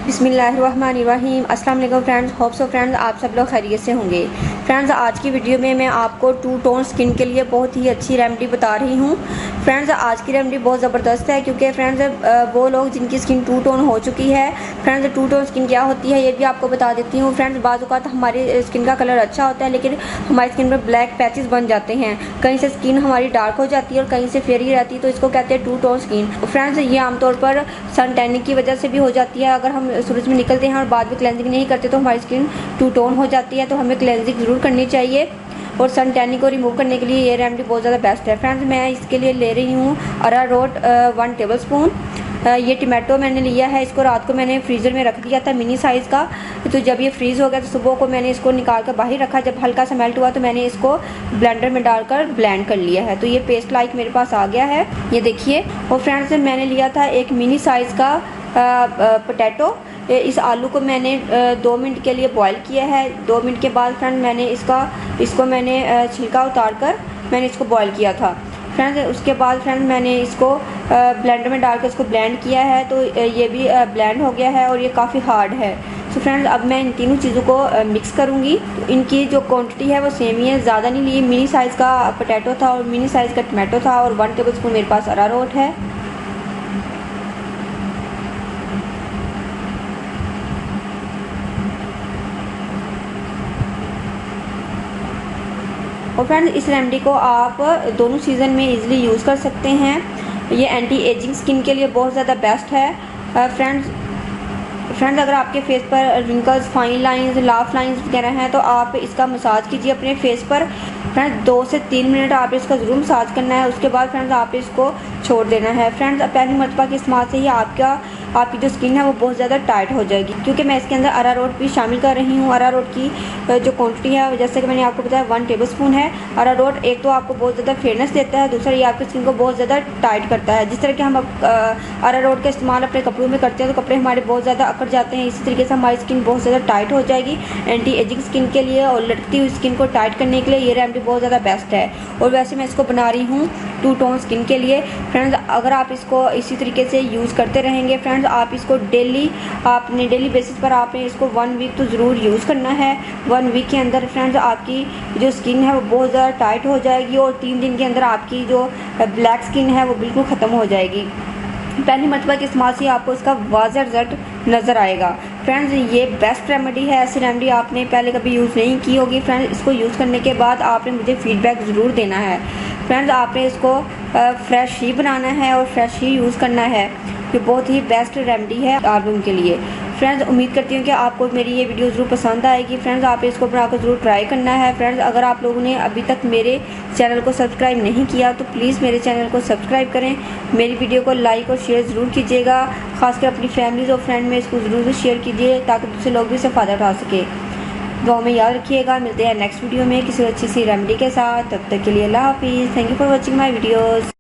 बिस्मिल्लाहिर्रहमानिर्रहीम। अस्सलाम वालेकुम फ्रेंड्स, होप सो फ्रेंड्स आप सब लोग खैरियत से होंगे। फ्रेंड्स आज की वीडियो में मैं आपको टू टोन स्किन के लिए बहुत ही अच्छी रेमेडी बता रही हूँ। फ्रेंड्स आज की रेमेडी बहुत ज़बरदस्त है क्योंकि फ्रेंड्स वो लोग जिनकी स्किन टू टोन हो चुकी है, फ्रेंड्स टू टोन स्किन क्या होती है ये भी आपको बता देती हूँ। फ्रेंड्स बाज़ औक़ात हमारी स्किन का कलर अच्छा होता है लेकिन हमारी स्किन पर ब्लैक पैचेस बन जाते हैं, कहीं से स्किन हमारी डार्क हो जाती है और कहीं से फेरी रहती है, तो इसको कहते हैं टू टोन स्किन। फ्रेंड्स ये आमतौर पर सन टैनिंग की वजह से भी हो जाती है। अगर हम सूरज में निकलते हैं और बाद में क्लेंजिंग नहीं करते तो हमारी स्किन टू टोन हो जाती है, तो हमें क्लेंजिंग ज़रूर करनी चाहिए। और सन टैनिंग को रिमूव करने के लिए ये रेमेडी बहुत ज़्यादा बेस्ट है। फ्रेंड्स मैं इसके लिए ले रही हूँ अरारोट 1 टेबल स्पून। ये टमाटो मैंने लिया है, इसको रात को मैंने फ्रीज़र में रख दिया था मिनी साइज़ का, तो जब ये फ्रीज़ हो गया तो सुबह को मैंने इसको निकाल कर बाहर रखा। जब हल्का सा मेल्ट हुआ तो मैंने इसको ब्लेंडर में डालकर ब्लेंड कर लिया है, तो ये पेस्ट लाइक मेरे पास आ गया है, ये देखिए। और फ्रेंड्स मैंने लिया था एक मिनी साइज़ का पोटैटो। इस आलू को मैंने 2 मिनट के लिए बॉईल किया है। 2 मिनट के बाद फ्रेंड मैंने इसको मैंने छिलका उतार कर मैंने इसको बॉईल किया था। फ्रेंड्स उसके बाद फ्रेंड मैंने इसको ब्लेंडर में डालकर इसको ब्लेंड किया है, तो ये भी ब्लेंड हो गया है और ये काफ़ी हार्ड है। तो फ्रेंड्स अब मैं इन तीनों चीज़ों को मिक्स करूँगी। तो इनकी जो क्वांटिटी है वो सेम ही है, ज़्यादा नहीं ली। मिनी साइज़ का पोटैटो था और मिनी साइज़ का टमाटो था और 1 टेबल स्पून मेरे पास अरारोट है। और फ्रेंड्स इस रेमेडी को आप दोनों सीज़न में इजीली यूज़ कर सकते हैं। ये एंटी एजिंग स्किन के लिए बहुत ज़्यादा बेस्ट है। फ्रेंड्स अगर आपके फेस पर wrinkles, fine lines, laugh lines वगैरह हैं तो आप इसका मसाज कीजिए अपने फेस पर। फ्रेंड्स 2 से 3 मिनट आप इसका ज़रूर मसाज करना है, उसके बाद फ्रेंड्स आप इसको छोड़ देना है। फ्रेंड्स पहली मरतबा के इस्तेमाल से ही आपकी जो स्किन है वो बहुत ज़्यादा टाइट हो जाएगी, क्योंकि मैं इसके अंदर अरारोट भी शामिल कर रही हूँ। अरारोट की जो क्वांटिटी है जैसे कि मैंने आपको बताया 1 टेबल स्पून है। अरारोट एक तो आपको बहुत ज़्यादा फेयरनेस देता है, दूसरा ये आपकी स्किन को बहुत ज़्यादा टाइट करता है। जिस तरह के हम अरारोट का इस्तेमाल अपने कपड़ों में करते हैं तो कपड़े हमारे बहुत ज़्यादा अकड़ जाते हैं, इसी तरीके से हमारी स्किन बहुत ज़्यादा टाइट हो जाएगी। एंटी एजिंग स्किन के लिए और लटकती हुई स्किन को टाइट करने के लिए ये रेमेडी बहुत ज़्यादा बेस्ट है। और वैसे मैं इसको बना रही हूँ टू टोन स्किन के लिए। फ्रेंड्स अगर आप इसको इसी तरीके से यूज़ करते रहेंगे, फ्रेंड्स आप इसको आपने डेली बेसिस पर आपने इसको 1 वीक तो ज़रूर यूज़ करना है। 1 वीक के अंदर फ्रेंड्स आपकी जो स्किन है वो बहुत ज़्यादा टाइट हो जाएगी और 3 दिन के अंदर आपकी जो ब्लैक स्किन है वो बिल्कुल ख़त्म हो जाएगी। पहली मरतबा के इस्तेमाल से आपको इसका वाज़ह रिजल्ट नज़र आएगा। फ्रेंड्स ये बेस्ट रेमेडी है, ऐसी रेमेडी आपने पहले कभी यूज़ नहीं की होगी। फ्रेंड्स इसको यूज़ करने के बाद आपने मुझे फ़ीडबैक ज़रूर देना है। फ्रेंड्स आपने इसको फ्रेश ही बनाना है और फ्रेश ही यूज़ करना है। ये बहुत ही बेस्ट रेमेडी है आप लोगों के लिए। फ्रेंड्स उम्मीद करती हूँ कि आपको मेरी ये वीडियो ज़रूर पसंद आएगी। फ्रेंड्स आप इसको बनाकर ज़रूर ट्राई करना है। फ्रेंड्स अगर आप लोगों ने अभी तक मेरे चैनल को सब्सक्राइब नहीं किया तो प्लीज़ मेरे चैनल को सब्सक्राइब करें। मेरी वीडियो को लाइक और शेयर ज़रूर कीजिएगा, खासकर अपनी फैमिलीज़ और फ्रेंड में इसको ज़रूर शेयर कीजिए ताकि दूसरे लोग भी इससे फ़ायदा उठा सके। दुआ में याद रखिएगा। मिलते हैं नेक्स्ट वीडियो में किसी अच्छी सी रेमेडी के साथ। तब तक के लिए अल्लाह हाफिज़। Thank you for watching my videos.